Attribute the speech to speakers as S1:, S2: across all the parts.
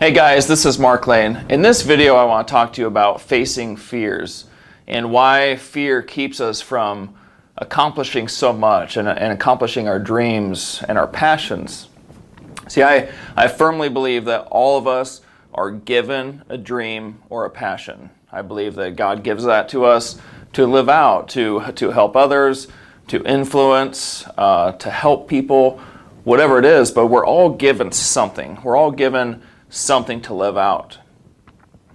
S1: Hey guys, this is Mark Lane. In this video I want to talk to you about facing fears and why fear keeps us from accomplishing so much and accomplishing our dreams and our passions. See, I firmly believe that all of us are given a dream or a passion. I believe that God gives that to us to live out, to help others, to influence, to help people, whatever it is, but we're all given something. We're all given something to live out.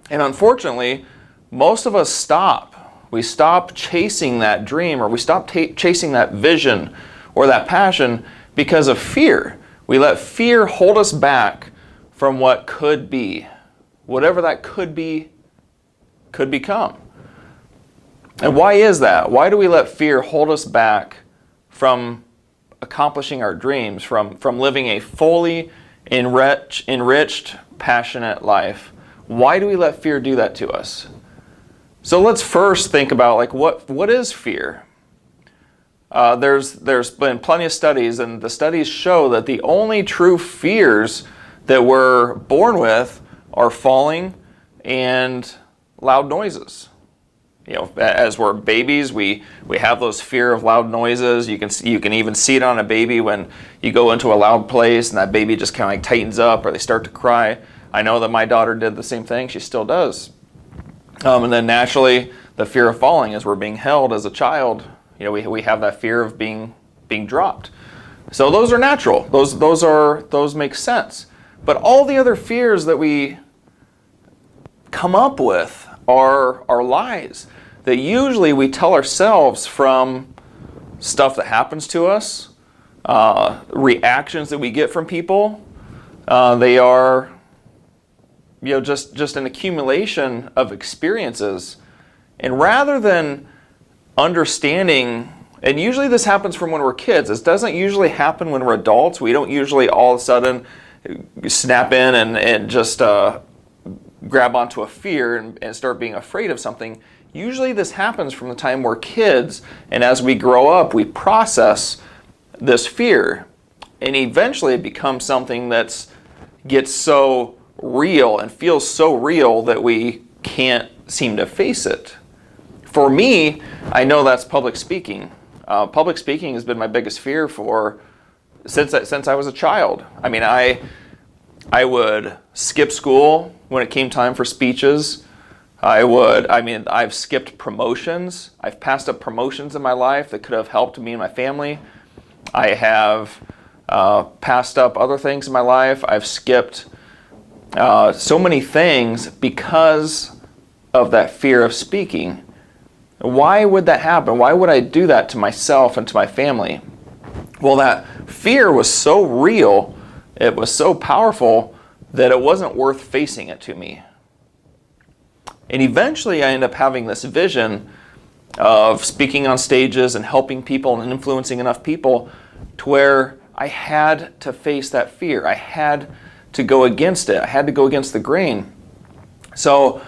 S1: And unfortunately, most of us stop. We stop chasing that dream, or we stop chasing that vision or that passion because of fear. We let fear hold us back from what could be, whatever that could be, could become. And why is that? Why do we let fear hold us back from accomplishing our dreams, from living a fully enriched, passionate life? Why do we let fear do that to us? So let's first think about what is fear? There's been plenty of studies, and the studies show that the only true fears that we're born with are falling and loud noises. You know, as we're babies, we have those fear of loud noises. You can even see it on a baby when you go into a loud place and that baby just kind of tightens up or they start to cry. I know that my daughter did the same thing. She still does. And then naturally, the fear of falling as we're being held as a child. You know, we have that fear of being dropped. So those are natural. Those make sense. But all the other fears that we come up with are lies that usually we tell ourselves from stuff that happens to us, reactions that we get from people. They are, just an accumulation of experiences. And rather than understanding, and usually this happens from when we're kids. This doesn't usually happen when we're adults. We don't usually all of a sudden snap in and just grab onto a fear and start being afraid of something. Usually this happens from the time we're kids, and as we grow up, we process this fear, and eventually it becomes something that gets so real and feels so real that we can't seem to face it. For me, I know that's public speaking. Public speaking has been my biggest fear since I was a child. I mean, I would skip school when it came time for speeches. I've skipped promotions. I've passed up promotions in my life that could have helped me and my family. I have passed up other things in my life. I've skipped so many things because of that fear of speaking. Why would that happen? Why would I do that to myself and to my family? Well, that fear was so real, it was so powerful that it wasn't worth facing it to me. And eventually I end up having this vision of speaking on stages and helping people and influencing enough people to where I had to face that fear. I had to go against it. I had to go against the grain. So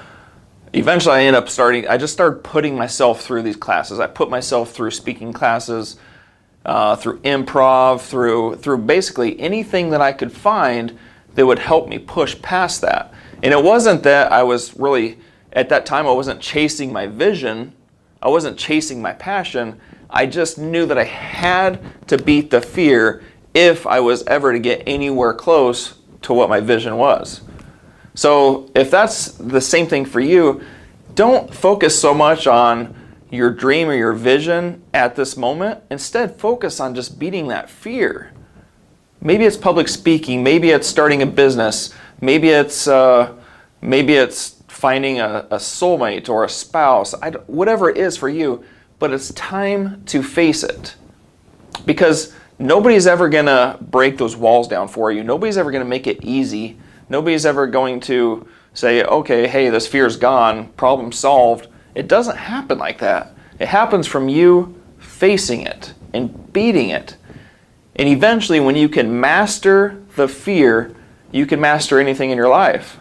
S1: eventually I just started putting myself through these classes. I put myself through speaking classes, through improv, through basically anything that I could find that would help me push past that. And it wasn't that I was really, at that time, I wasn't chasing my vision. I wasn't chasing my passion. I just knew that I had to beat the fear if I was ever to get anywhere close to what my vision was. So if that's the same thing for you, don't focus so much on your dream or your vision at this moment. Instead, focus on just beating that fear. Maybe it's public speaking. Maybe it's starting a business. Maybe it's finding a soulmate or a spouse. Whatever it is for you, but it's time to face it, because nobody's ever gonna break those walls down for you. Nobody's ever gonna make it easy. Nobody's ever going to say, okay, hey, this fear's gone, problem solved. It doesn't happen like that. It happens from you facing it and beating it. And eventually, when you can master the fear, you can master anything in your life.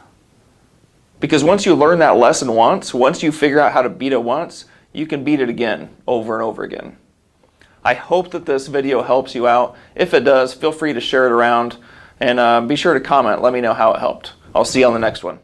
S1: Because once you learn that lesson once you figure out how to beat it once, you can beat it again, over and over again. I hope that this video helps you out. If it does, feel free to share it around, and be sure to comment. Let me know how it helped. I'll see you on the next one.